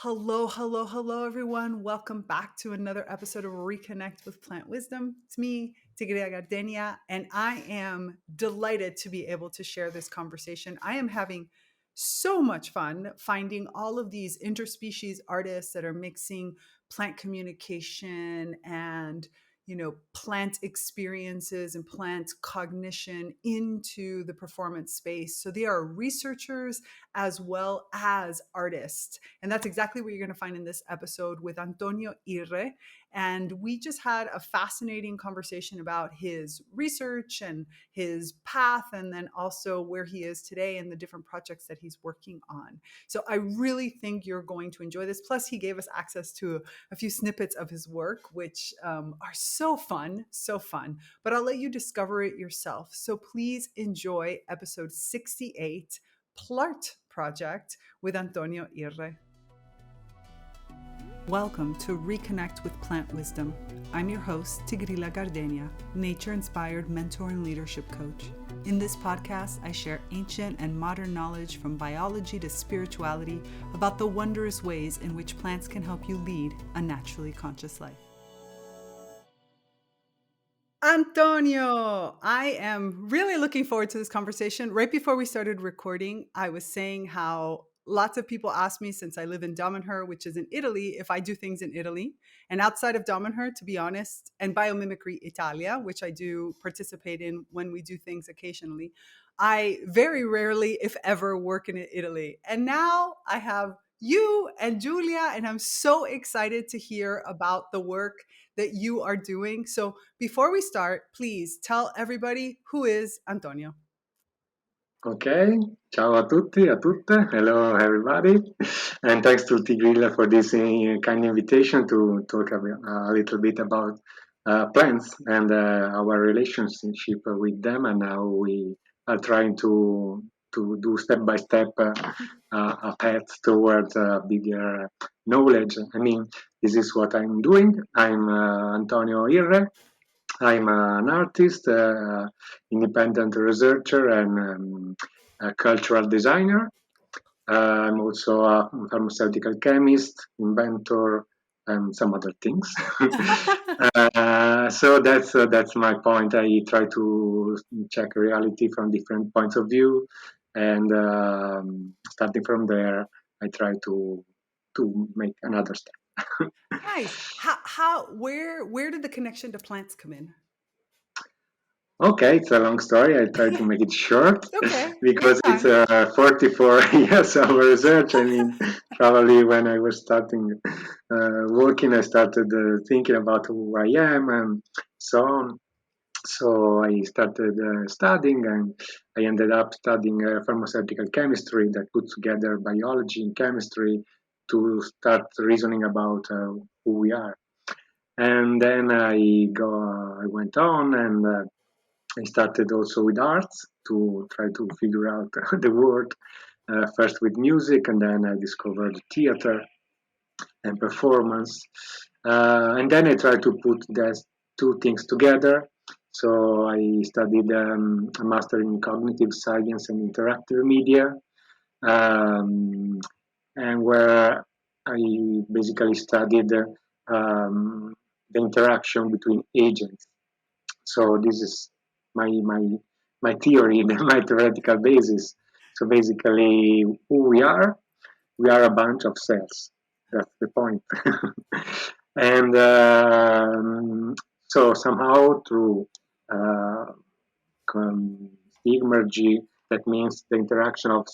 Hello, hello, hello, everyone. Welcome back to another episode of ReConnect with Plant Wisdom. It's me, Tigria Gardenia, and I am delighted to be able to share this conversation. I am having so much fun finding all of these interspecies artists that are mixing plant communication and plant experiences and plant cognition into the performance space. So they are researchers as well as artists. And that's exactly what you're going to find in this episode with Antonio Irre. And we just had a fascinating conversation about his research and his path, and then also where he is today and the different projects that he's working on. So I really think you're going to enjoy this. Plus, he gave us access to a few snippets of his work, which are so fun, so fun. But I'll let you discover it yourself. So please enjoy episode 68, PLart Project with Antonio Irre. Welcome to ReConnect with Plant Wisdom. I'm your host, Tigrila Gardenia, nature-inspired mentor and leadership coach. In this podcast, I share ancient and modern knowledge from biology to spirituality about the wondrous ways in which plants can help you lead a naturally conscious life. Antonio, I am really looking forward to this conversation. Right before we started recording, I was saying how lots of people ask me, since I live in Domenher, which is in Italy, if I do things in Italy. And outside of Domenher, to be honest, and Biomimicry Italia, which I do participate in when we do things occasionally, I very rarely, if ever, work in Italy. And now I have you and Julia, and I'm so excited to hear about the work that you are doing. So before we start, please tell everybody who is Antonio. Okay, ciao a tutti, a tutte. Hello, everybody. And thanks to Tigrilla for this kind invitation to talk a little bit about plants and our relationship with them and how we are trying to do step by step a path towards bigger knowledge. I mean, this is what I'm doing. I'm Antonio Irre. I'm an artist, independent researcher, and a cultural designer. I'm also a pharmaceutical chemist, inventor, and some other things. So that's my point. I try to check reality from different points of view, and starting from there, I try to make another step. Nice. Where did the connection to plants come in? Okay, it's a long story. I try to make it short Okay, great because it's time. 44 years of research. I mean, probably when I was starting working, I started thinking about who I am and so on. So I started studying, and I ended up studying pharmaceutical chemistry that puts together biology and chemistry to start reasoning about who we are. And then I went on and I started also with arts to try to figure out the world. First with music, and then I discovered theater and performance. And then I tried to put those two things together. So I studied a master in cognitive science and interactive media, um, and where I basically studied the interaction between agents. So this is my theory, my theoretical basis. So basically, who we are a bunch of cells. That's the point. And so somehow through uh, Stigmergy, that means the interaction of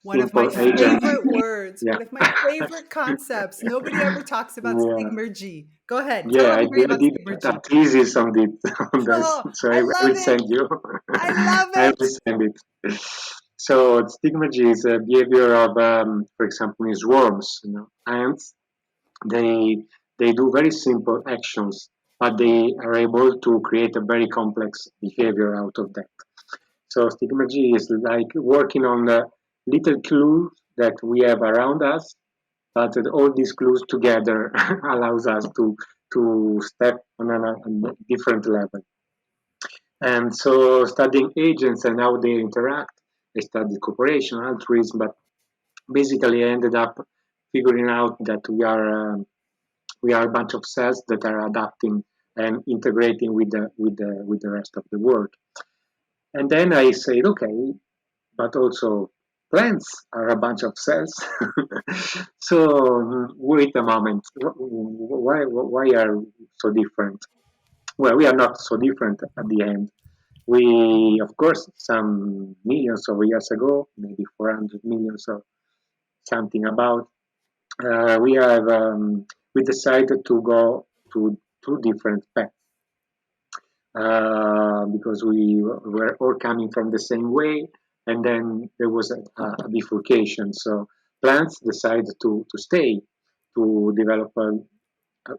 One of my simple agents. favorite words, Yeah, one of my favorite concepts. Nobody ever talks about yeah. Stigmergy. Go ahead, tell Yeah, everybody I about did a Stigmergy. thesis on it on this, Oh, so I I love will it. send you. I love I it. will send it. So stigmergy is a behavior of, for example, in swarms, ants. They they do very simple actions, but they are able to create a very complex behavior out of that. So stigmergy is like working on the little clues that we have around us, but all these clues together allows us to step on a different level. And so studying agents and how they interact, I studied cooperation, altruism, but basically I ended up figuring out that we are a bunch of cells that are adapting and integrating with the rest of the world. And then I said, okay, but also plants are a bunch of cells. So wait a moment, why are we so different? Well, we are not so different at the end. We, of course, some millions of years ago, maybe 400 millions or something about, we have we decided to go to two different paths because we were all coming from the same way, and then there was a bifurcation. So plants decided to stay, to develop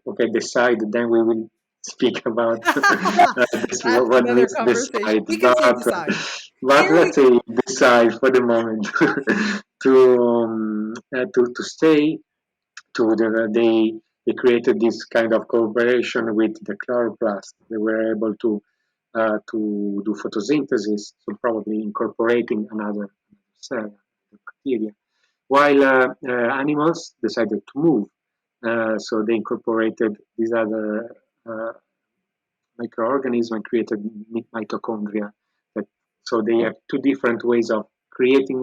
okay, decide, then we will speak about this, That's what another means conversation. decide, We can say but decide. but Here we let's say decide for the moment to stay, they created this kind of cooperation with the chloroplast. They were able to do photosynthesis, so probably incorporating another cell, the bacteria. While animals decided to move, so they incorporated these other microorganisms and created mitochondria. That, so they have two different ways of creating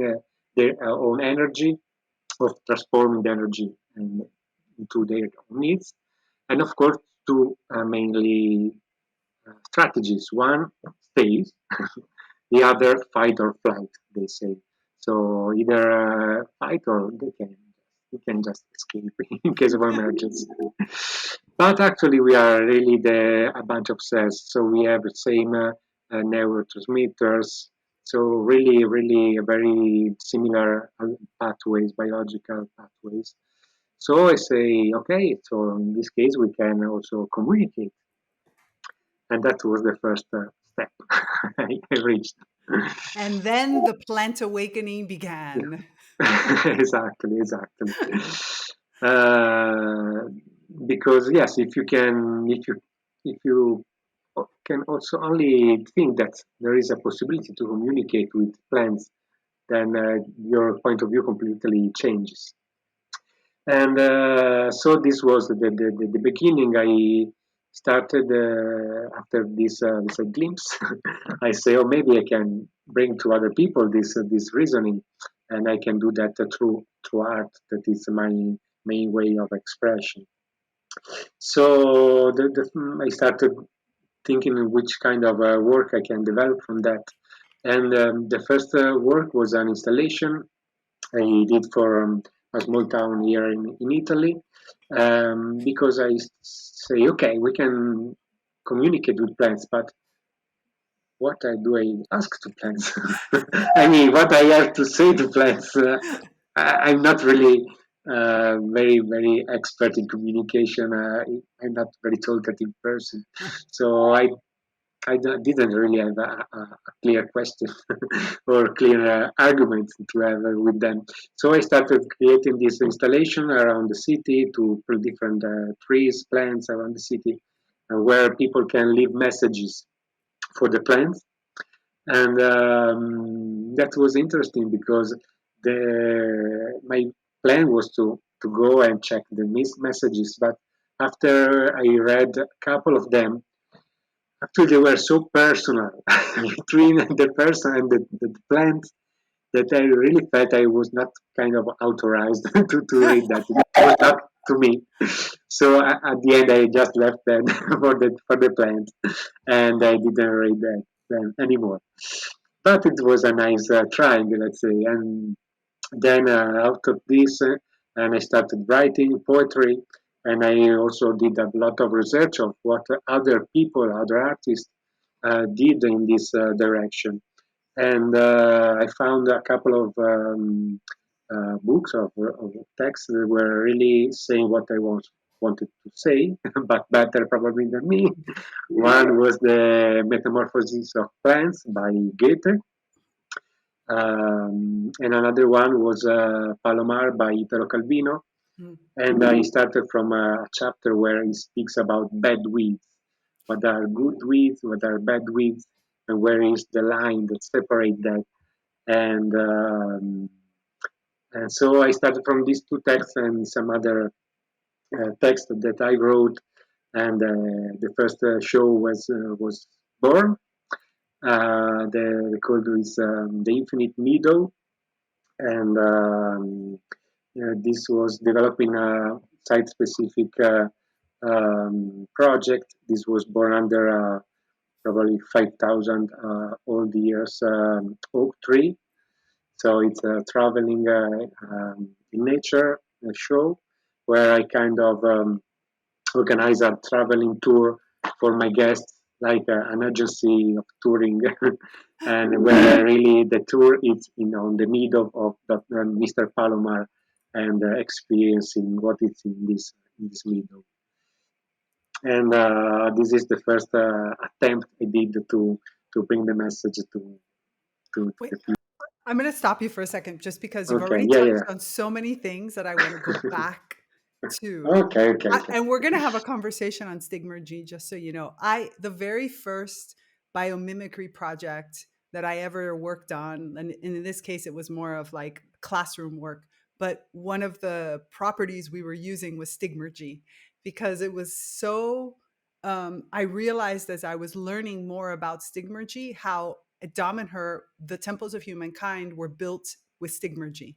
their own energy, of transforming the energy into their own needs, and of course two mainly strategies. One, stays, the other, fight or flight, they say. So either fight, or they can just escape in case of emergency. But actually, we are really a bunch of cells. So we have the same neurotransmitters. So really, really very similar pathways, biological pathways. So I say, okay, so in this case, we can also communicate. And that was the first step I reached. and then the plant awakening Yeah, began. exactly. Uh, because yes, if you can also only think that there is a possibility to communicate with plants, then your point of view completely changes. And so this was the beginning. I started after this glimpse. I say, oh, maybe I can bring to other people this reasoning, and I can do that through art. That is my main way of expression. So I started thinking which kind of work I can develop from that. And the first work was an installation I did for a small town here in Italy, because I say, okay, we can communicate with plants, but what do I ask to plants? I mean, what I have to say to plants? I'm not really very expert in communication. I'm not very talkative person, so I didn't really have a clear question or clear argument to have with them. So I started creating this installation around the city to put different trees, plants around the city, where people can leave messages for the plants. And that was interesting because my plan was to go and check the messages, but after I read a couple of them, actually, they were so personal between the person and the plant that I really felt I was not kind of authorized to read that. It was not to me. So at the end, I just left that for the plant, and I didn't read that then anymore. But it was a nice trying, let's say. And then out of this, and I started writing poetry, and I also did a lot of research of what other people, other artists did in this direction. And I found a couple of books of texts that were really saying what I wanted to say, but better probably than me. One was the Metamorphosis of Plants by Goethe, and another one was Palomar by Italo Calvino. Mm. And I started from a chapter where he speaks about bad weeds. What are good weeds? What are bad weeds? And where is the line that separates that? And And so I started from these two texts and some other text that I wrote, and the first show was born. The code is the Infinite Meadow, and this was developing a site-specific project. This was born under probably 5,000 old years oak tree. So it's a traveling in nature show where I kind of organize a traveling tour for my guests, like an agency of touring, and where really the tour is on the need of Mr. Palomar and experiencing what is in this meadow. And this is the first attempt I did to bring the message to Wait, the people. I'm going to stop you for a second just because you've Okay, already yeah, touched yeah. on so many things that I want to go back to. Okay, okay, okay. And we're going to have a conversation on Stigmergy, just so you know. The very first biomimicry project that I ever worked on, and in this case, it was more of like classroom work, but one of the properties we were using was Stigmergy because it was so. I realized as I was learning more about Stigmergy how at Damanhur, the temples of humankind were built with Stigmergy.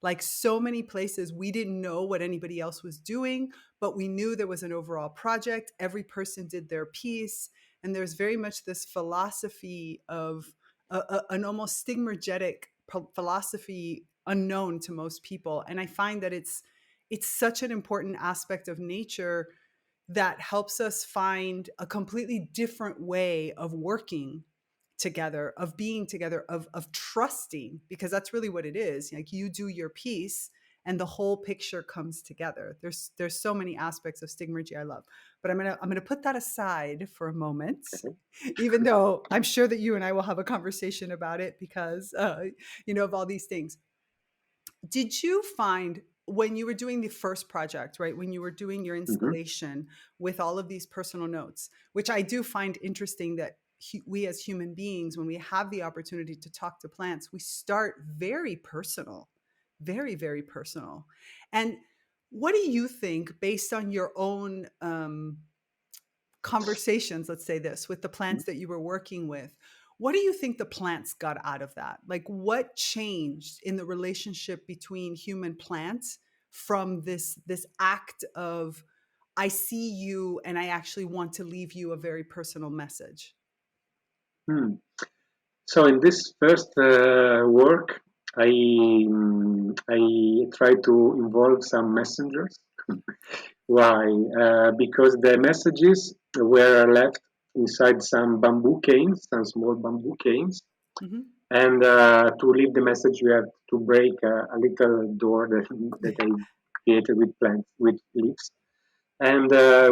Like so many places, we didn't know what anybody else was doing, but we knew there was an overall project. Every person did their piece. And there's very much this philosophy of an almost stigmergetic philosophy unknown to most people. And I find that it's such an important aspect of nature that helps us find a completely different way of working together, of being together, of trusting, because that's really what it is. Like you do your piece and the whole picture comes together. There's so many aspects of Stigmergy I love. But I'm gonna put that aside for a moment, even though I'm sure that you and I will have a conversation about it because of all these things. Did you find when you were doing the first project, right, when you were doing your Mm-hmm. installation with all of these personal notes, which I do find interesting that we as human beings, when we have the opportunity to talk to plants, we start very personal, very, very personal. And what do you think, based on your own conversations, let's say this, with the plants that you were working with, what do you think the plants got out of that? Like what changed in the relationship between human plants from this act of I see you and I actually want to leave you a very personal message? Hmm. So in this first work, I try to involve some messengers. Why? Because the messages were left inside some bamboo canes, some small bamboo canes, Hmm. and to leave the message, you have to break a little door that I created with plants, with leaves. And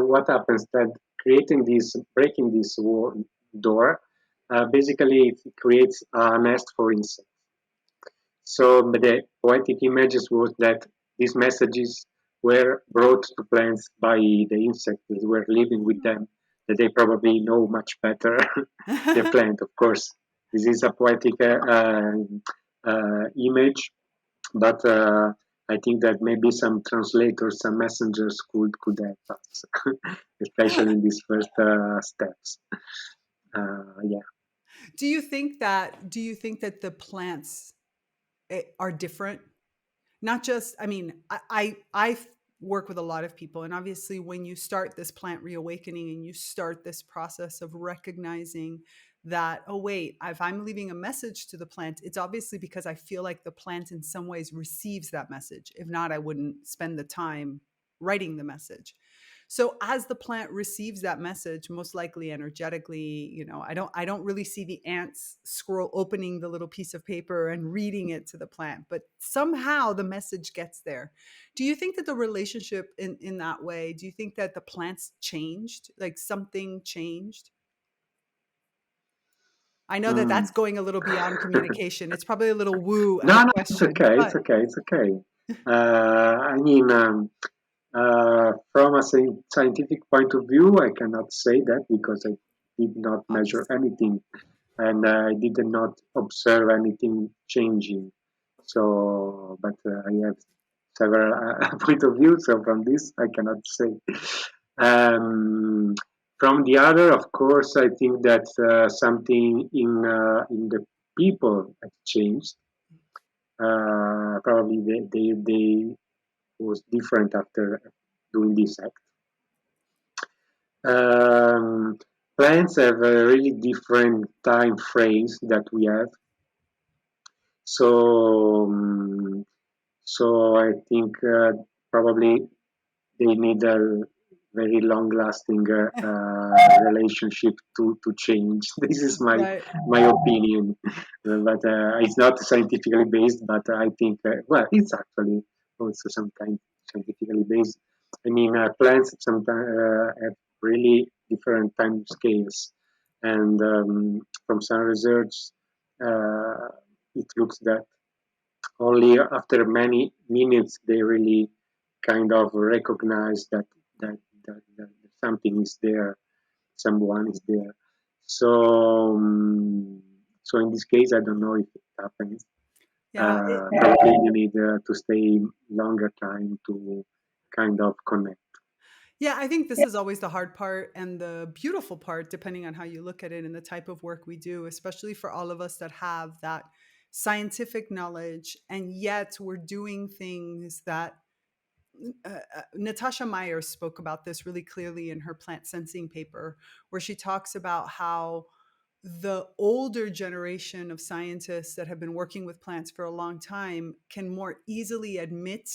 what happens that breaking this door, basically it creates a nest for insects. So the poetic images was that these messages were brought to plants by the insects that were living with them, that they probably know much better the plant. Of course, this is a poetic image, but I think that maybe some translators, some messengers could help us, especially in these first steps. Yeah. Do you think that the plants are different? Not just, I mean, I work with a lot of people, and obviously when you start this plant reawakening and you start this process of recognizing that, oh wait, if I'm leaving a message to the plant, it's obviously because I feel like the plant in some ways receives that message. If not, I wouldn't spend the time writing the message. So as the plant receives that message, most likely energetically, I don't really see the ants scroll opening the little piece of paper and reading it to the plant, but somehow the message gets there. Do you think that the relationship in that way, do you think that the plants changed? Like something changed? I know that Mm. that's going a little beyond communication. It's probably a little woo as a No, no, it's question, okay. It's but okay. It's okay. I mean, from a scientific point of view, I cannot say that because I did not measure obviously. anything and I did not observe anything changing. So, but I have several point of view. So from this, I cannot say. Um, from the other, of course, I think that something in the people has changed. Probably they was different after doing this act. Um, Plants have a really different time frames that we have. So, so I think probably they need a very long-lasting relationship to change. This is Right. my opinion, but it's not scientifically based. But I think well, it's actually also sometimes scientifically based. I mean, plants sometimes have really different time scales, and from some research, uh, it looks that only after many minutes they really kind of recognize that something is there, someone is there. So, so in this case, I don't know if it happens. Yeah. Probably you need to stay longer time to kind of connect. Yeah, I think this is always the hard part and the beautiful part, depending on how you look at it and the type of work we do, especially for all of us that have that scientific knowledge. And yet we're doing things that Natasha Meyer spoke about this really clearly in her plant sensing paper, where she talks about how the older generation of scientists that have been working with plants for a long time can more easily admit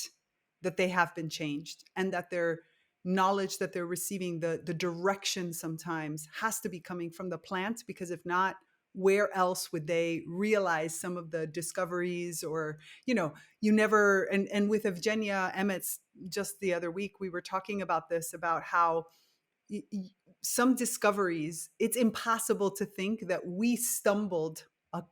that they have been changed and that their knowledge that they're receiving, the direction sometimes has to be coming from the plant, because if not, where else would they realize some of the discoveries? Or you never, and with Evgenia Emmett's just the other week we were talking about this, about how some discoveries, it's impossible to think that we stumbled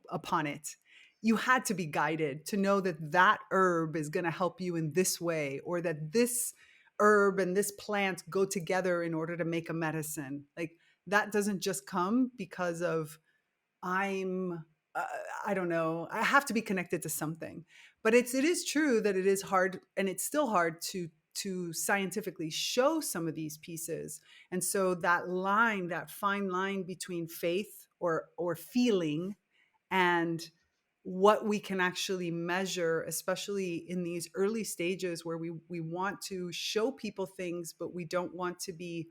upon it. You had to be guided to know that that herb is going to help you in this way, or that this herb and this plant go together in order to make a medicine. Like, that doesn't just come because of I'm uh, I don't know. I have to be connected to something. But it is true that it is hard, and it's still hard to scientifically show some of these pieces. And so that line, that fine line between faith or feeling and what we can actually measure, especially in these early stages where we want to show people things, but we don't want to be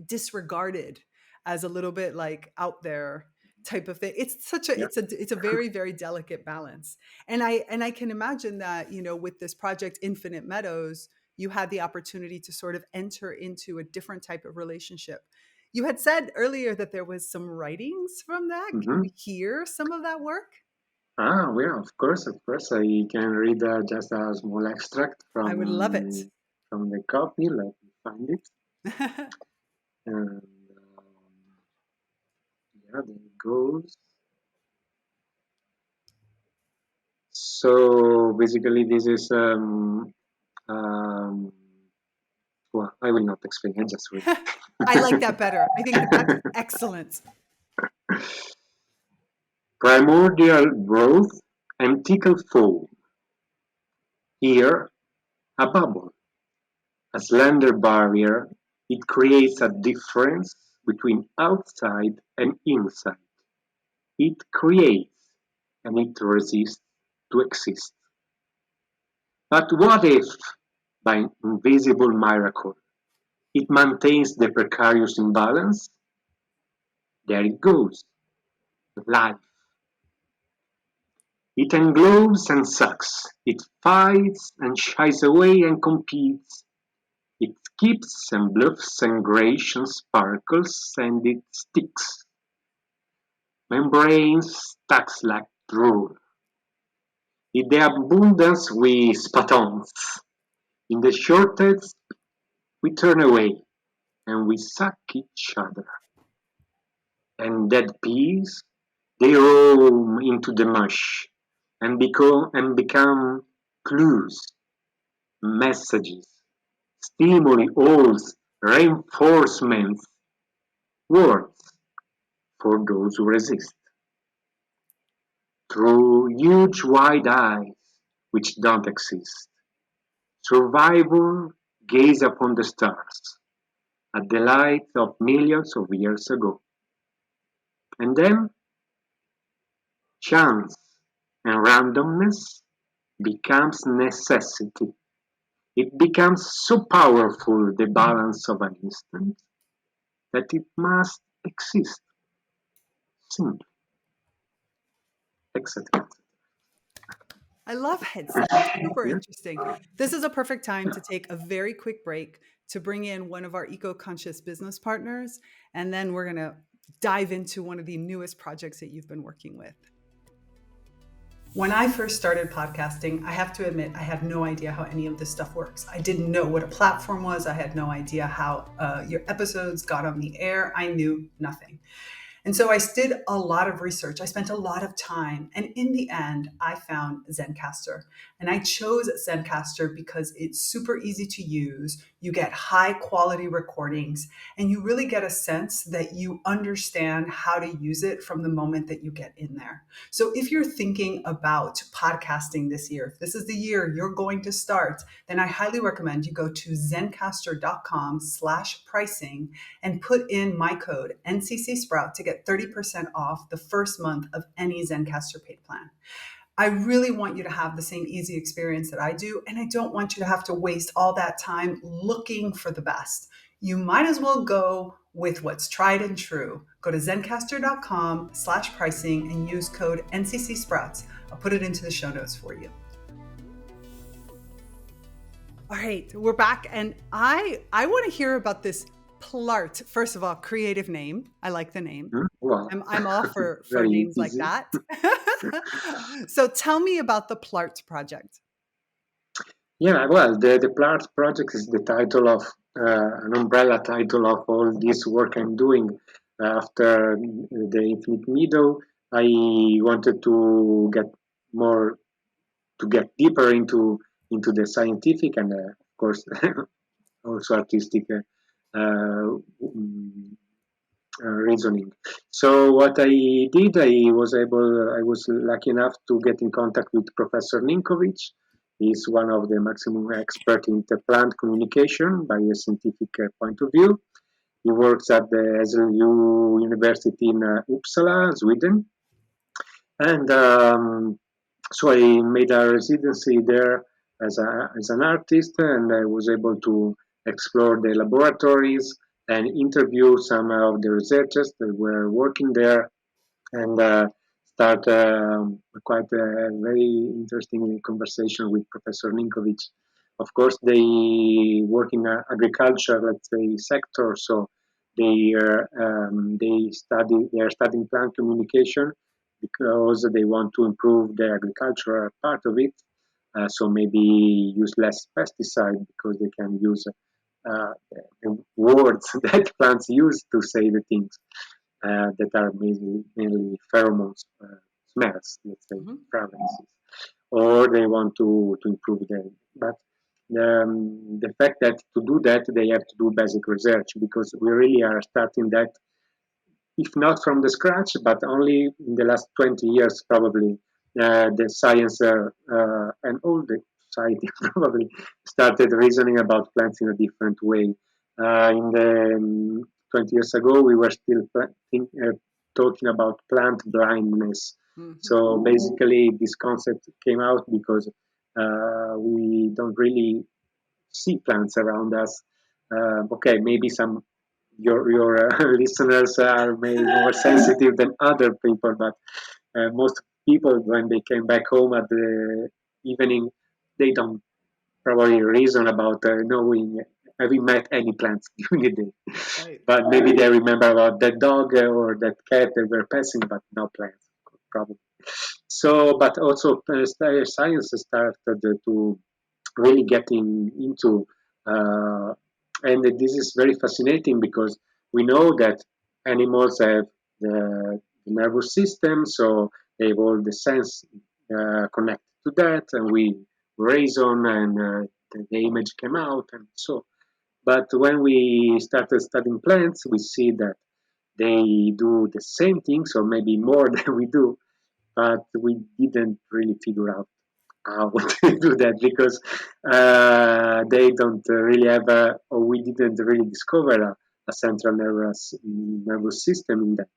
disregarded as a little bit like out there type of thing. It's such a Yeah. it's a very, very delicate balance. And I can imagine that, with this project Infinite Meadows, you had the opportunity to sort of enter into a different type of relationship. You had said earlier that there was some writings from that. Can we Hmm. hear some of that work? Ah, well, of course, of course. I can read just a small extract I would love it. from the copy. Let me find it. And yeah, there it goes. So basically, this is um, well, I will not explain. I just read. I like that better. I think that that's excellent. Primordial growth and tickle foam. Here, a bubble, a slender barrier. It creates a difference between outside and inside. It creates and it resists to exist. But what if, by invisible miracle, it maintains the precarious imbalance? There it goes, life. It englobes and sucks. It fights and shies away and competes. It skips and bluffs and gradations sparkles and it sticks. Membranes stacks like drool. In the abundance we spatons. In the shortage we turn away and we suck each other. And dead peas, they roam into the mush and become clues, messages, stimuli, oaths, reinforcements, words for those who resist. Through huge wide eyes, which don't exist. Survival gaze upon the stars, a delight of millions of years ago. And then chance and randomness becomes necessity. It becomes so powerful, the balance of an instant, that it must exist, simply, etc. I love headsets. Super Yeah. interesting. This is a perfect time to take a very quick break to bring in one of our eco-conscious business partners, and then we're going to dive into one of the newest projects that you've been working with. When I first started podcasting, I have to admit, I had no idea how any of this stuff works. I didn't know what a platform was. I had no idea how your episodes got on the air. I knew nothing. And so I did a lot of research. I spent a lot of time. And in the end, I found Zencastr. And I chose Zencastr because it's super easy to use. You get high quality recordings, and you really get a sense that you understand how to use it from the moment that you get in there. So if you're thinking about podcasting this year, if this is the year you're going to start, then I highly recommend you go to zencastr.com/pricing and put in my code NCC Sprout to get 30% off the first month of any Zencastr paid plan. I really want you to have the same easy experience that I do, and I don't want you to have to waste all that time looking for the best. You might as well go with what's tried and true. Go to zencastr.com/pricing and use code NCC Sprouts. I'll put it into the show notes for you. All right, we're back, and I want to hear about this PLart. First of all, creative name. I like the name. Wow. I'm all for Very names like easy. that. So tell me about the PLart project. Yeah, well, the PLart project is the title of an umbrella title of all this work I'm doing. After the Infinite Meadow, I wanted to get more, to get deeper into the scientific and, of course, also artistic reasoning. So what I did, I was lucky enough to get in contact with Professor Ninkovic. He's one of the maximum expert in the plant communication by a scientific point of view. He works at the SLU University in Uppsala, Sweden. And so I made a residency there as an artist, and I was able to explore the laboratories and interview some of the researchers that were working there, and start quite a very interesting conversation with Professor Ninkovic. Of course, they work in agriculture, let's say, sector, so they are studying plant communication because they want to improve the agricultural part of it. So maybe use less pesticide because they can use the words that plants use to say the things that are mainly pheromones, smells, let's say, fragrances, or they want to improve them. But the fact that to do that, they have to do basic research because we really are starting that, if not from the scratch, but only in the last 20 years, probably. The science and all the society probably started reasoning about plants in a different way. In the 20 years ago, we were still talking about plant blindness. So basically, this concept came out because we don't really see plants around us. Okay, maybe some your listeners are maybe more sensitive than other people, but most people, when they came back home at the evening, they don't probably reason about knowing having met any plants during the day. Right. But maybe they remember about that dog or that cat that were passing, but no plants, probably. So, but also science started to really getting into, and this is very fascinating because we know that animals have the nervous system, so they have all the sense connected to that, and we reason, and the image came out, and so. But when we started studying plants, we see that they do the same things, or maybe more than we do, but we didn't really figure out how to do that, because they don't really have or we didn't really discover a central nervous system in that.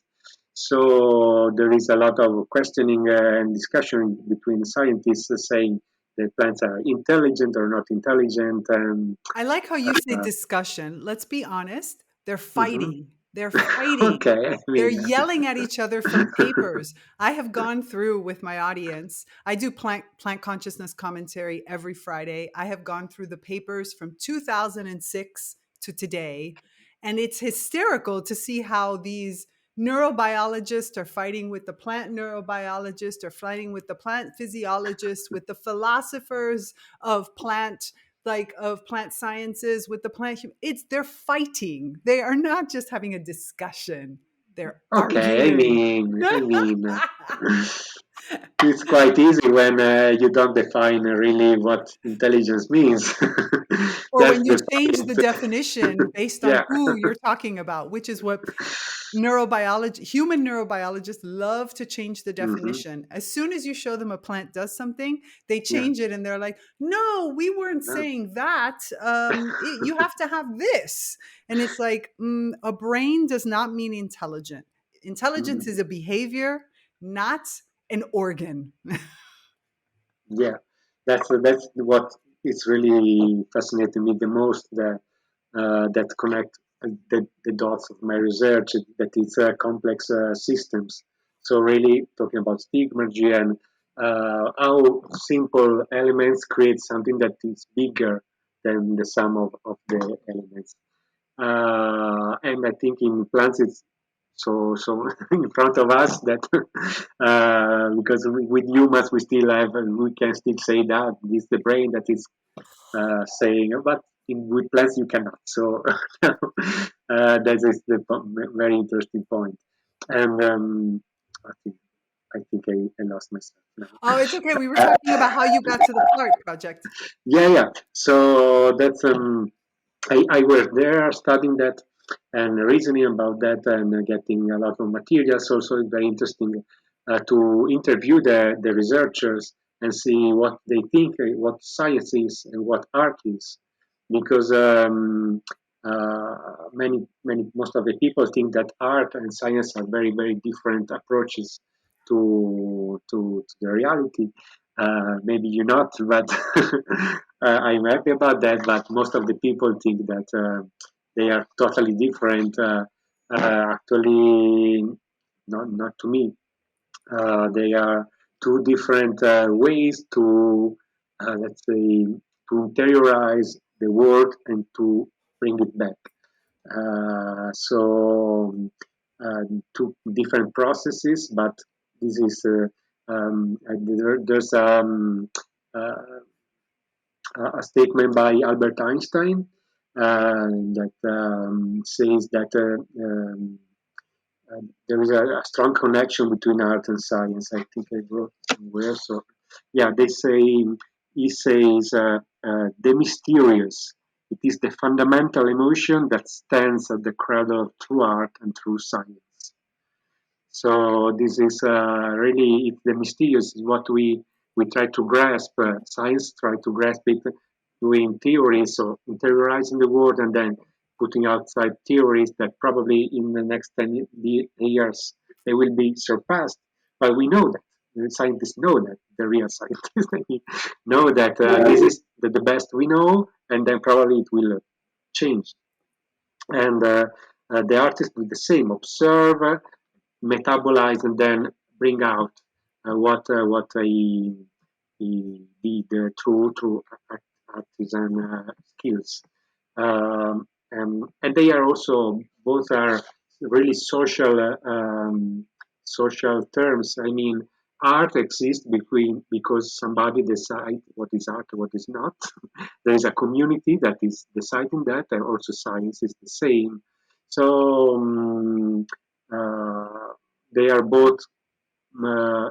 So there is a lot of questioning and discussion between scientists saying that plants are intelligent or not intelligent. And I like how you say uh, discussion. Let's be honest. They're mhm. fighting. They're fighting. Okay, I They're mean, yelling at each other from papers. I have gone through with my audience. I do plant consciousness commentary every Friday. I have gone through the papers from 2006 to today, and it's hysterical to see how these neurobiologists are fighting with the plant neurobiologists, are fighting with the plant physiologists, with the philosophers of plant sciences, with the it's they're fighting. They are not just having a discussion, they're okay, arguing. I mean, it's quite easy when you don't define really what intelligence means. Or That's when you the change the fight. definition based on Yeah. who you're talking about, which is what human neurobiologists love to change the Hmm. definition. As soon as you show them a plant does something, they Yeah. change it and they're like, no, we weren't No. saying that. You have to have this. And it's like, a brain does not mean intelligent. Intelligence is Mhm. a behavior, not an organ. Yeah, that's what is really fascinating me the most. That connect the dots of my research. That it's complex systems. So really talking about Stigmergy and how simple elements create something that is bigger than the sum of the elements. And I think in plants it's so in front of us that because with humans we still have we can still say that it's the brain that is saying, but with plants you cannot. So that is the very interesting point. And I think I lost myself now. Oh, it's okay. We were Uh, talking about how you got to the PLart project. yeah. So that's I was there studying that and reasoning about that and getting a lot of materials. Also, it's very interesting to interview the researchers and see what they think, what science is and what art is, because most of the people think that art and science are very very different approaches to the reality. Maybe you're not, but I'm happy about that. But most of the people think that they are totally different. Actually, not to me. They are two different ways to, let's say, to interiorize the world and to bring it back. Two different processes, but this is there's uh, a statement by Albert Einstein that says that there is a strong connection between art and science. I think I wrote somewhere. So, yeah, he says, the mysterious. It is the fundamental emotion that stands at the cradle of true art and true science. So this is really the mysterious is what we try to grasp. Science try to grasp it doing theories, so interiorizing the world and then putting outside theories that probably in the next 10 years they will be surpassed. But we know that the scientists know that the real scientists know that this is the best we know, and then probably it will change. And the artist do the same: observe, metabolize, and then bring out what he did through artisan skills. And they are also both are really social terms. I mean, art exists between because somebody decides what is art and what is not. There is a community that is deciding that, and also science is the same. So uh, they are both uh,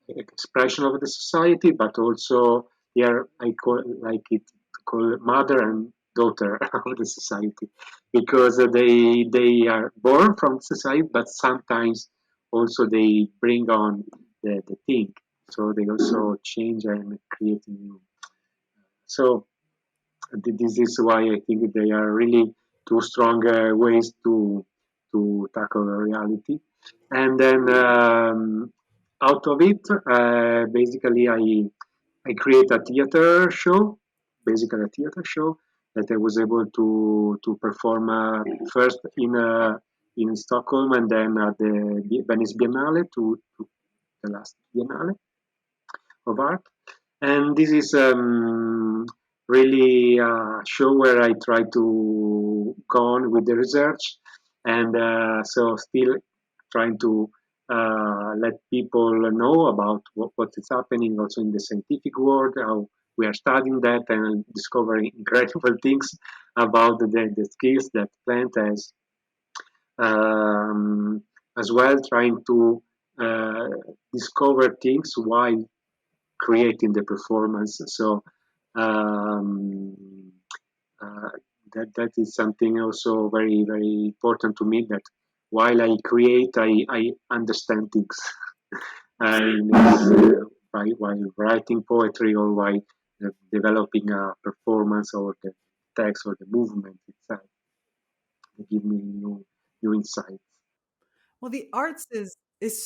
expression of the society, but also they are I call like it call mother and daughter of the society because they are born from society, but sometimes also they bring on the thing. So they also change and create new. So this is why I think they are really two strong ways to tackle reality. And then out of it, basically, I create a theater show, basically a theater show that I was able to perform first in Stockholm and then at the Venice Biennale to the last Biennale of art. And this is really a show where I try to go on with the research and so still trying to let people know about what is happening also in the scientific world, how we are studying that and discovering incredible things about the skills that plant has, um, as well trying to uh, discover things while creating the performance. So um, uh, that is something also very important to me. That while I create, I understand things. While writing poetry or while developing a performance or the text or the movement itself, they give me new insights. Well, the arts is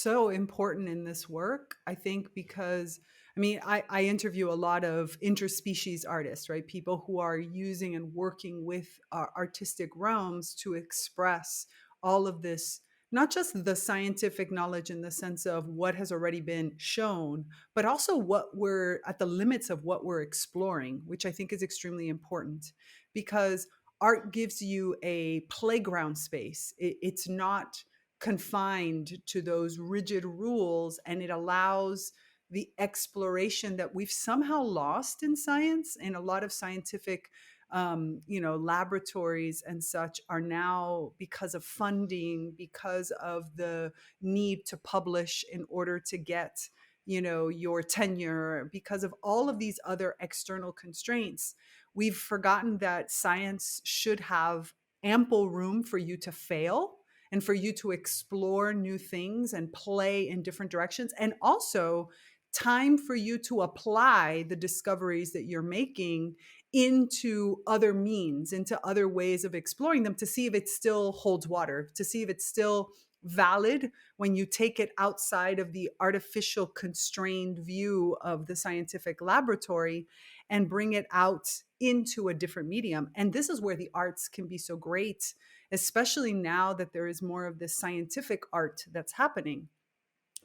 so important in this work, I think, because I mean, I interview a lot of interspecies artists, right? People who are using and working with artistic realms to express all of this, not just the scientific knowledge in the sense of what has already been shown, but also what we're at the limits of what we're exploring, which I think is extremely important because art gives you a playground space. It's not confined to those rigid rules, and it allows the exploration that we've somehow lost in science. And a lot of scientific laboratories and such are now, because of funding, because of the need to publish in order to get your tenure, because of all of these other external constraints, we've forgotten that science should have ample room for you to fail and for you to explore new things and play in different directions, and also time for you to apply the discoveries that you're making into other means, into other ways of exploring them, to see if it still holds water, to see if it's still valid when you take it outside of the artificial constrained view of the scientific laboratory and bring it out into a different medium. And this is where the arts can be so great, especially now that there is more of this scientific art that's happening,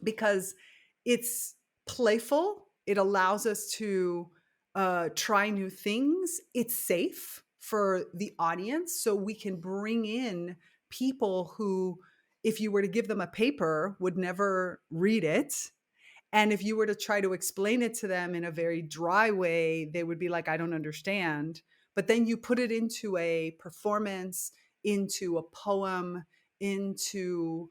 because it's playful. It allows us to try new things. It's safe for the audience. So we can bring in people who, if you were to give them a paper, would never read it. And if you were to try to explain it to them in a very dry way, they would be like, I don't understand. But then you put it into a performance, into a poem, into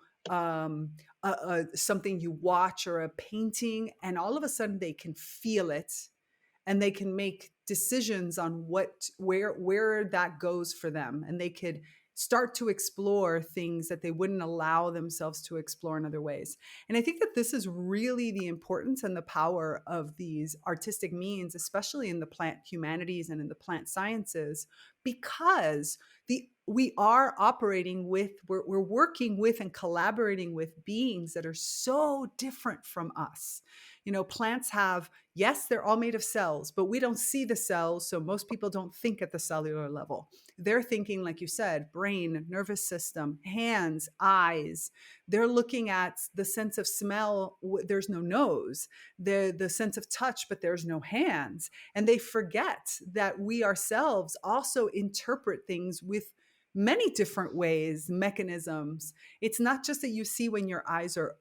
something you watch or a painting, and all of a sudden they can feel it and they can make decisions on where that goes for them, and they could start to explore things that they wouldn't allow themselves to explore in other ways. And I think that this is really the importance and the power of these artistic means, especially in the plant humanities and in the plant sciences, because we are operating with, we're working with and collaborating with beings that are so different from us. Plants have, yes, they're all made of cells, but we don't see the cells. So most people don't think at the cellular level. They're thinking, like you said, brain, nervous system, hands, eyes. They're looking at the sense of smell. There's no nose. The sense of touch, but there's no hands. And they forget that we ourselves also interpret things with many different ways, mechanisms. It's not just that you see when your eyes are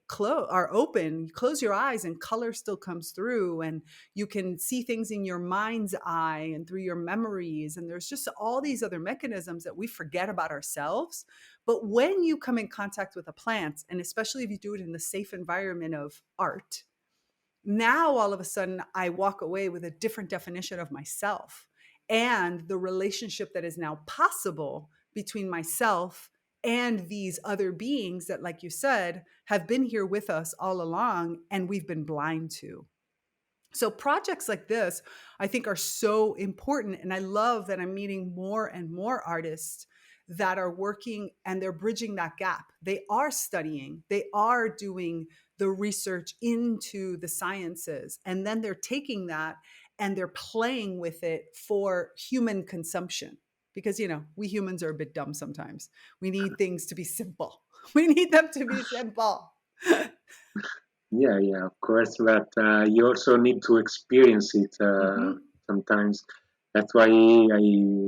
open. You close your eyes and color still comes through, and you can see things in your mind's eye and through your memories. And there's just all these other mechanisms that we forget about ourselves. But when you come in contact with a plant, and especially if you do it in the safe environment of art, now all of a sudden I walk away with a different definition of myself and the relationship that is now possible between myself and these other beings that, like you said, have been here with us all along and we've been blind to. So projects like this, I think, are so important. And I love that I'm meeting more and more artists that are working and they're bridging that gap. They are studying, they are doing the research into the sciences, and then they're taking that and they're playing with it for human consumption. Because, we humans are a bit dumb sometimes. We need things to be simple. We need them to be simple. Yeah, yeah, of course, but you also need to experience it Mhm. sometimes. That's why I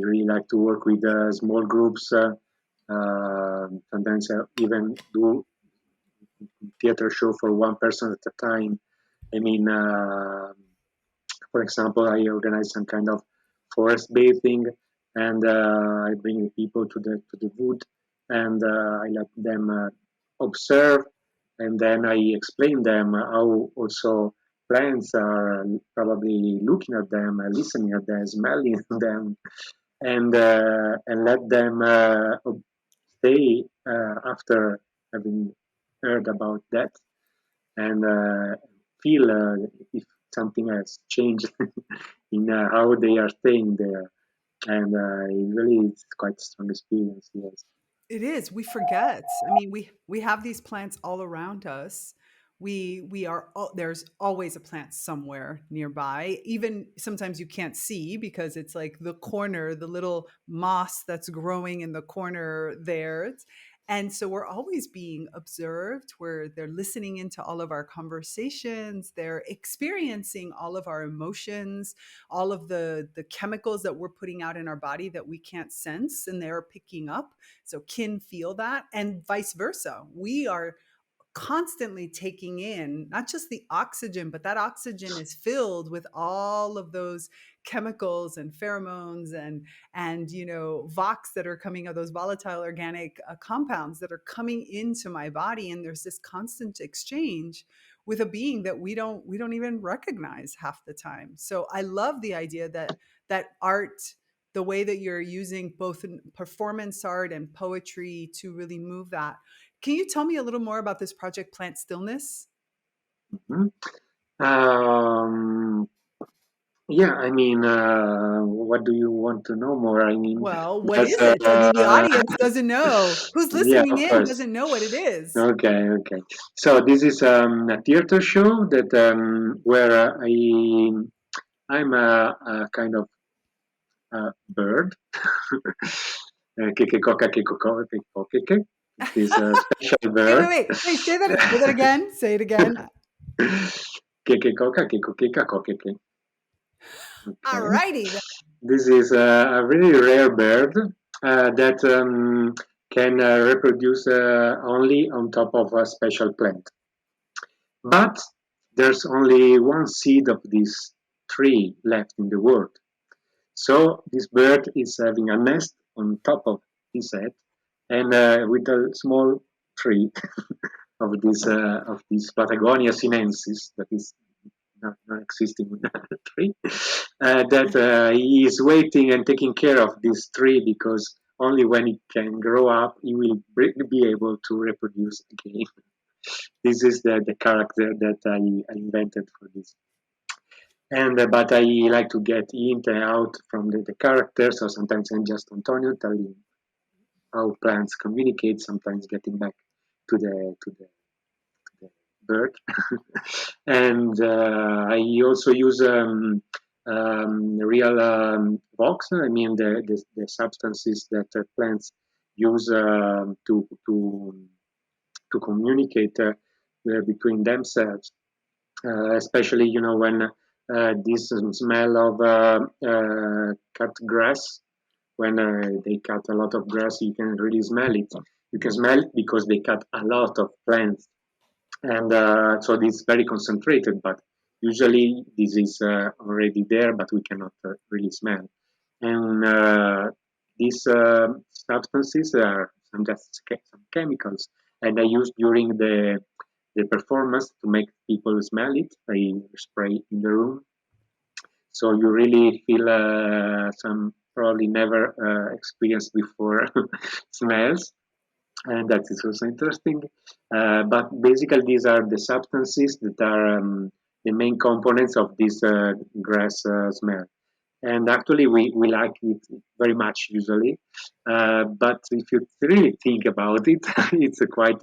really like to work with small groups. Sometimes I even do theater show for one person at a time. I mean, for example, I organize some kind of forest bathing, and I bring people to the wood, and I let them observe, and then I explain them how also plants are probably looking at them, listening at them, smelling them, and let them stay after having heard about that and feel if something has changed in how they are staying there. And it really it's quite a strong experience, yes. It is. We forget. I mean, we have these plants all around us. We are there's always a plant somewhere nearby. Even sometimes you can't see because it's like the corner, the little moss that's growing in the corner there. And so we're always being observed, where they're listening into all of our conversations, they're experiencing all of our emotions, all of the chemicals that we're putting out in our body that we can't sense, and they're picking up. So kin feel that, and vice versa. We are constantly taking in not just the oxygen, but that oxygen is filled with all of those chemicals and pheromones and vox that are coming of those volatile organic compounds that are coming into my body, and there's this constant exchange with a being that we don't even recognize half the time. So I love the idea that art, the way that you're using both performance art and poetry to really move that. Can you tell me a little more about this project, Plant Stillness? Mhm. Um, yeah, I mean, what do you want to know more? I mean, Well, what there's is it? I mean, the audience doesn't know. Who's yeah, listening of in course. doesn't know what it is. Okay, okay. So this is a theater show that where I'm a kind of bird. Kekekokake, kokokeke. It is a special Wait, bird. wait, wait. Wait, say that again. Say it again. Kekekokake, kokeka, kokeke. All Okay. righty. This is a really rare bird that can reproduce only on top of a special plant. But there's only one seed of this tree left in the world. So this bird is having a nest on top of his head, and with a small tree of this Patagonia sinensis that is not existing tree, that he is waiting and taking care of this tree because only when it can grow up, he will be able to reproduce again. This is the character that I invented for this. And but I like to get in and out from the character, so sometimes I'm just Antonio telling how plants communicate, sometimes getting back to the bird. And I also use real vox. I mean the substances that plants use to communicate between themselves. Especially when this smell of cut grass. When they cut a lot of grass, you can really smell it. You can smell it because they cut a lot of plants, and so it's very concentrated. But usually this is already there, but we cannot really smell. And these substances are some chemicals, and I use during the performance to make people smell it. I spray in the room, so you really feel some probably never experienced before smells, and that is also interesting. But basically, these are the substances that are the main components of this grass smell. And actually, we like it very much usually. But if you really think about it, it's quite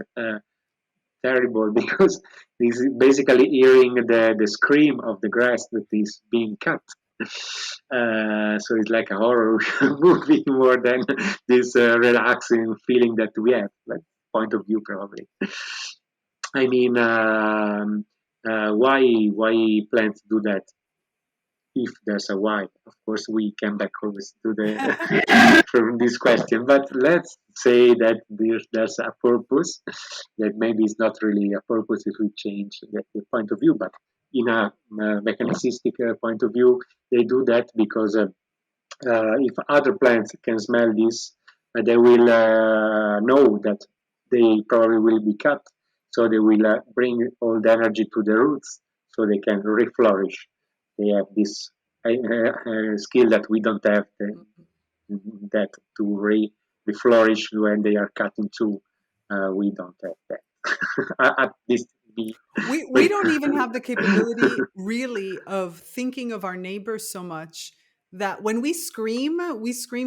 terrible because this is basically hearing the scream of the grass that is being cut. So it's like a horror movie more than this relaxing feeling that we have, like point of view probably. I mean, why plants do that? If there's a why, of course, we come back always to the from this question. But let's say that there's a purpose that maybe it's not really a purpose if we change the point of view, but in a mechanistic point of view, they do that because if other plants can smell this, they will know that they probably will be cut. So they will bring all the energy to the roots so they can reflourish. They have this skill that we don't have, that to reflourish when they are cut in two. We don't have that. At least we don't even have the capability really of thinking of our neighbors so much that when we scream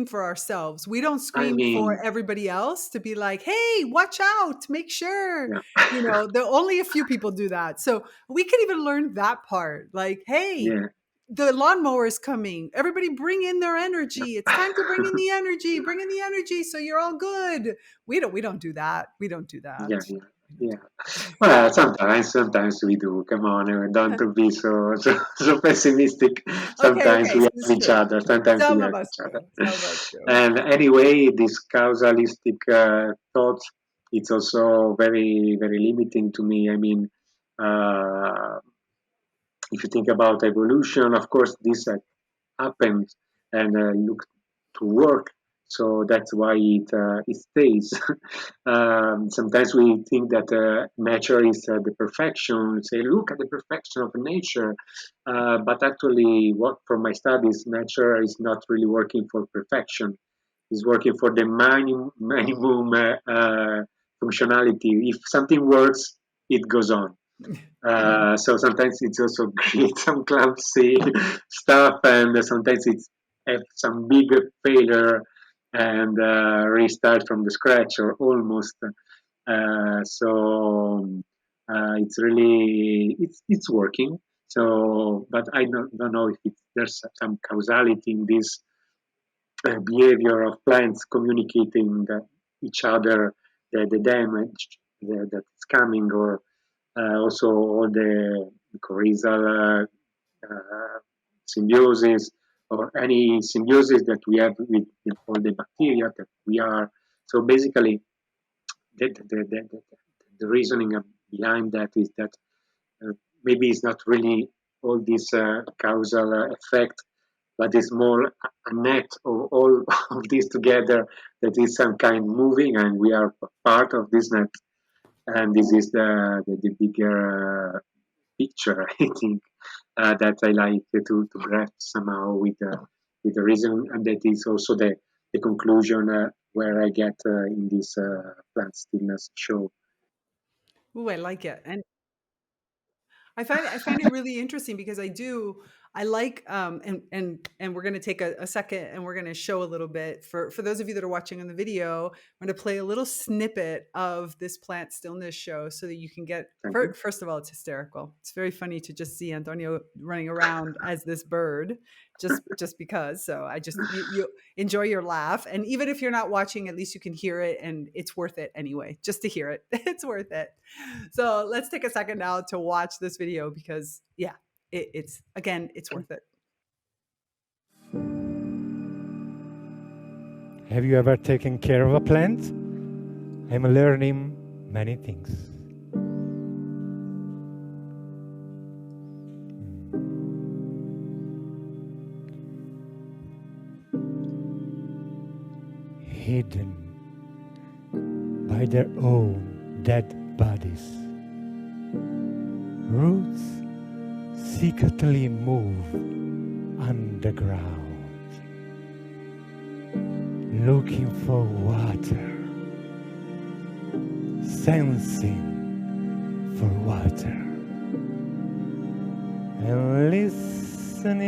for ourselves. We don't I scream for mean, everybody else to be like, hey, watch out, make sure. yeah, There only a few people do that. So we can even learn that part. Like, hey, yeah, the lawnmower is coming. Everybody bring in their energy. It's time to bring in the energy. Bring in the energy so you're all good. We don't do that. We don't do that. yeah, yeah, We don't yeah. do that. Well, sometimes we do. Come on, don't be so pessimistic. Okay, Sometimes okay, we so have it's each true. other. Sometimes we Some of have us each do. other. Some of us do. And anyway, this causalistic thought, it's also very very limiting to me. I mean, uh, if you think about evolution, of course, this happened and look to work. So that's why it stays. Sometimes we think that nature is the perfection. We say, look at the perfection of nature. But actually, what from my studies, nature is not really working for perfection. It's working for the minimum functionality. If something works, it goes on. So sometimes it's also create some clumsy stuff, and sometimes it's have some big failure and restart from the scratch or almost. So it's really it's working. So, but I don't know if there's some causality in this behavior of plants communicating each other the damage that's coming, or also all the coryzal symbiosis, or any symbiosis that we have with all the bacteria that we are. So basically, the reasoning behind that is that uh, maybe it's not really all this causal effect, but it's more a net of all of this together that is some kind moving, and we are part of this net. And this is the bigger picture, I think, that I like to grasp somehow with the reason, and that is also the conclusion where I get in this plant stillness show. Ooh, I like it. And I find it really interesting because I like and we're going to take a second and we're going to show a little bit for those of you that are watching on the video. I'm going to play a little snippet of this plant stillness show so that you can get Thank you. first of all, it's hysterical. It's very funny to just see Antonio running around as this bird just because. So I just you enjoy your laugh, and even if you're not watching, at least you can hear it, and it's worth it anyway just to hear it. It's worth it. So let's take a second now to watch this video because, yeah, it's again, it's worth it. Have you ever taken care of a plant? I'm learning many things. Hidden by their own dead bodies, roots secretly move underground, looking for water, sensing for water. and listening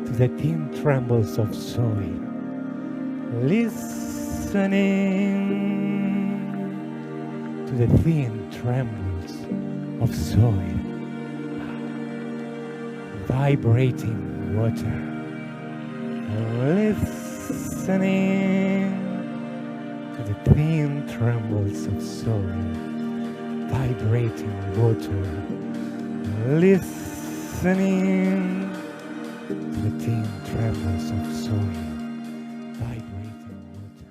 to the thin trembles of soil, listening to the thin trembles of soil, vibrating water, and listening to the thin trembles of soil, vibrating water, listening to the thin trembles of soil, vibrating water.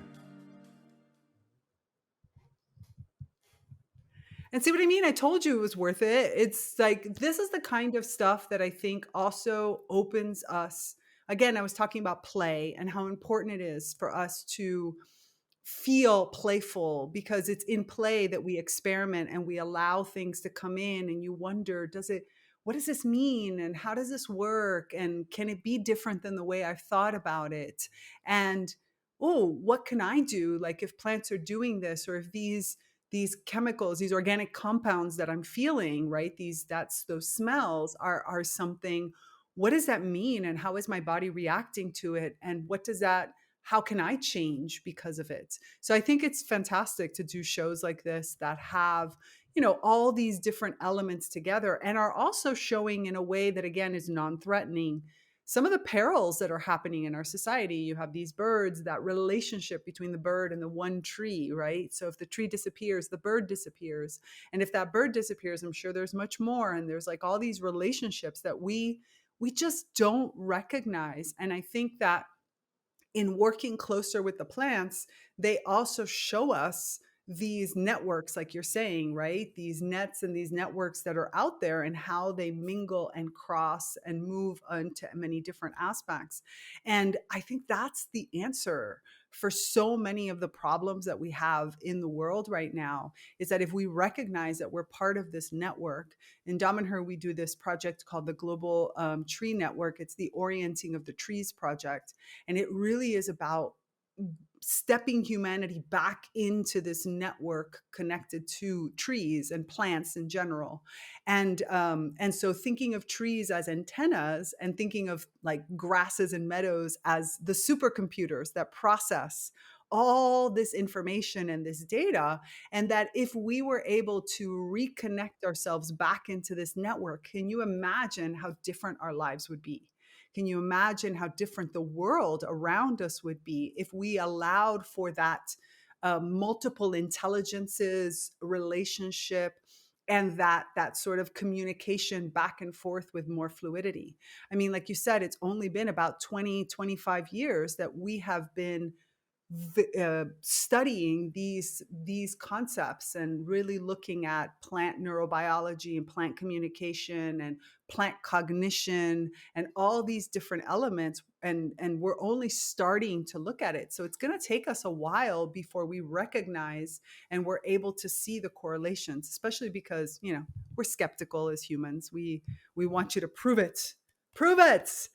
And see what I mean? I told you it was worth it. It's like, this is the kind of stuff that I think also opens us. Again, I was talking about play and how important it is for us to feel playful, because it's in play that we experiment and we allow things to come in, and you wonder, what does this mean? And how does this work? And can it be different than the way I've thought about it? And, oh, what can I do? Like, if plants are doing this, or if these chemicals, these organic compounds that I'm feeling, right? Those smells are something. What does that mean? And how is my body reacting to it? And how can I change because of it? So I think it's fantastic to do shows like this that have, all these different elements together, and are also showing in a way that, again, is non-threatening some of the perils that are happening in our society. You have these birds, that relationship between the bird and the one tree, right? So if the tree disappears, the bird disappears. And if that bird disappears, I'm sure there's much more. And there's like all these relationships that we just don't recognize. And I think that in working closer with the plants, they also show us these networks, like you're saying, right? These nets and these networks that are out there, and how they mingle and cross and move into many different aspects. And I think that's the answer for so many of the problems that we have in the world right now, is that if we recognize that we're part of this network. In Damanhur, we do this project called the Global Tree Network. It's the Orienting of the Trees project. And it really is about stepping humanity back into this network connected to trees and plants in general. And so thinking of trees as antennas, and thinking of like grasses and meadows as the supercomputers that process all this information and this data. And that if we were able to reconnect ourselves back into this network, can you imagine how different our lives would be? Can you imagine how different the world around us would be if we allowed for that multiple intelligences relationship, and that sort of communication back and forth with more fluidity? I mean, like you said, it's only been about 20-25 years that we have been studying these concepts, and really looking at plant neurobiology and plant communication and plant cognition and all these different elements, and we're only starting to look at it. So it's going to take us a while before we recognize and we're able to see the correlations, especially because we're skeptical as humans. We want you to prove it. Prove it.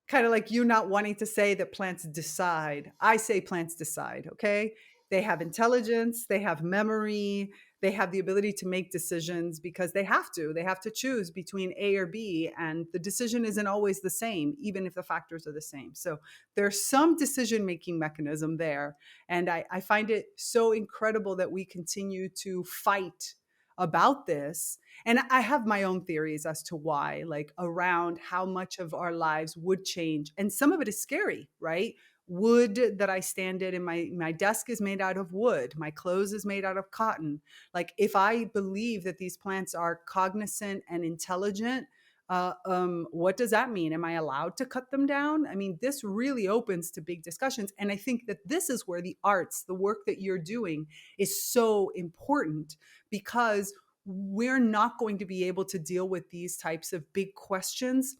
Kind of like you not wanting to say that plants decide. I say plants decide, okay? They have intelligence, they have memory, they have the ability to make decisions because they have to. They have to choose between A or B, and the decision isn't always the same, even if the factors are the same. So there's some decision-making mechanism there. And I find it so incredible that we continue to fight about this. And I have my own theories as to why, like around how much of our lives would change. And some of it is scary, right? Wood that I stand in, and my desk is made out of wood. My clothes is made out of cotton. Like, if I believe that these plants are cognizant and intelligent, what does that mean? Am I allowed to cut them down? I mean, this really opens to big discussions. And I think that this is where the arts, the work that you're doing, is so important, because we're not going to be able to deal with these types of big questions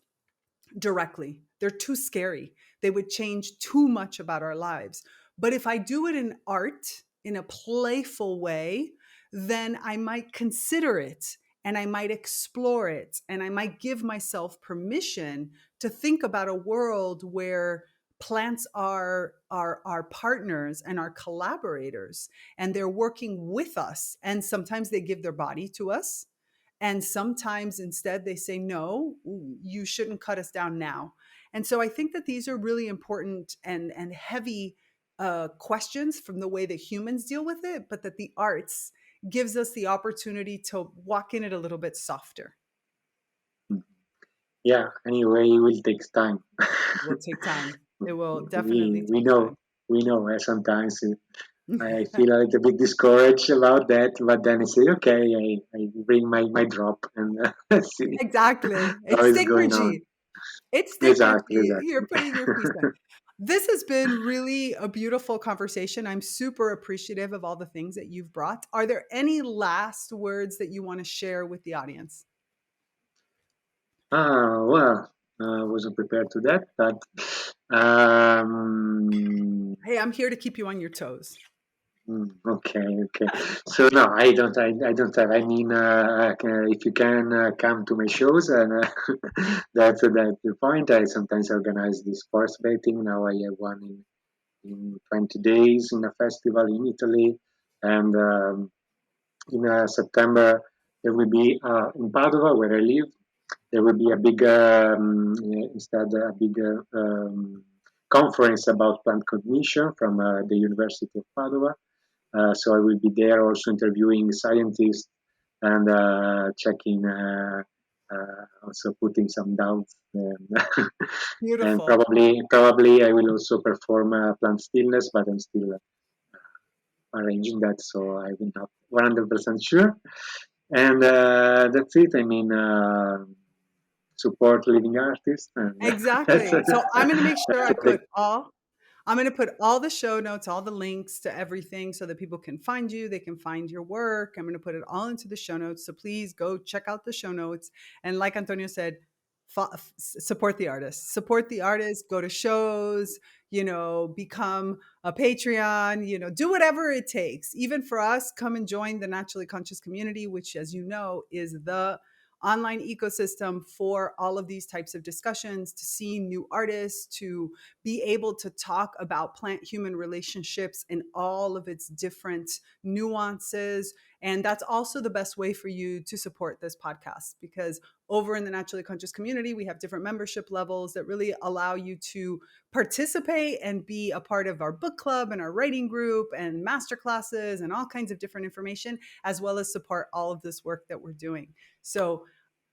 directly. They're too scary. They would change too much about our lives. But if I do it in art, in a playful way, then I might consider it, and I might explore it, and I might give myself permission to think about a world where plants are our partners and our collaborators, and they're working with us. And sometimes they give their body to us, And sometimes instead they say, no, you shouldn't cut us down now. And so I think that these are really important and heavy questions from the way that humans deal with it, but that the arts gives us the opportunity to walk in it a little bit softer. Yeah, anyway, it will take time. It will take time. It will definitely take time. We know sometimes I feel a little bit discouraged about that, but then I say, okay, I bring my drop and see Exactly. how It's it's going on. Stigmergy. It's Exactly, Stigmergy. You're exactly. putting your piece in. This has been really a beautiful conversation. I'm super appreciative of all the things that you've brought. Are there any last words that you want to share with the audience? Well, I wasn't prepared to that, but um, Hey, I'm here to keep you on your toes. okay. So no, I don't have. I mean, if you can come to my shows, and that's the point. I sometimes organize this sports betting. Now I have one in 20 days in a festival in Italy, and in September there will be in Padova, where I live. There will be a big, instead a big conference about plant cognition from the University of Padova. So I will be there also interviewing scientists and checking, also putting some doubts, and Beautiful. probably I will also perform plant stillness, but I'm still arranging that, so I'm not 100% sure. And that's it. I mean, support living artists, and that's, Exactly. So I'm going to make sure that's I it. put all I'm going to put all the show notes, all the links to everything so that people can find you. They can find your work. I'm going to put it all into the show notes. So please go check out the show notes. And like Antonio said, support the artists. Support the artists. Go to shows, become a Patreon, do whatever it takes. Even for us, come and join the Naturally Conscious community, which, as you know, is the online ecosystem for all of these types of discussions, to see new artists, to be able to talk about plant human relationships and all of its different nuances. And that's also the best way for you to support this podcast, because over in the Naturally Conscious community, we have different membership levels that really allow you to participate and be a part of our book club and our writing group and master classes and all kinds of different information, as well as support all of this work that we're doing. So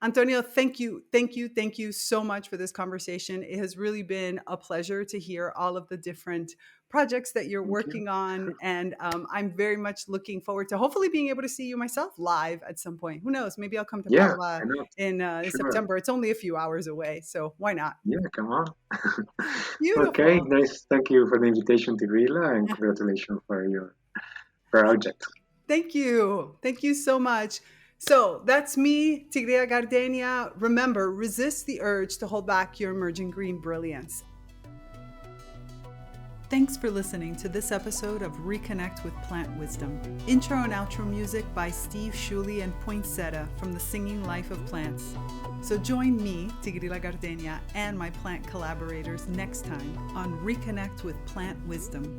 Antonio, thank you so much for this conversation. It has really been a pleasure to hear all of the different projects that you're Thank you. working on. And I'm very much looking forward to hopefully being able to see you myself live at some point. Who knows? Maybe I'll come to Yeah, Padua I know. in Sure. September. It's only a few hours away, so why not? Yeah, come on. Okay, Beautiful. nice. Thank you for the invitation to Grilla, and congratulations for your project. Thank you. Thank you so much. So that's me, Tigrea Gardenia. Remember, resist the urge to hold back your emerging green brilliance. Thanks for listening to this episode of ReConnect with Plant Wisdom. Intro and outro music by Steve Shuley and Poinsettia from The Singing Life of Plants. So join me, Tigrila Gardenia, and my plant collaborators next time on ReConnect with Plant Wisdom.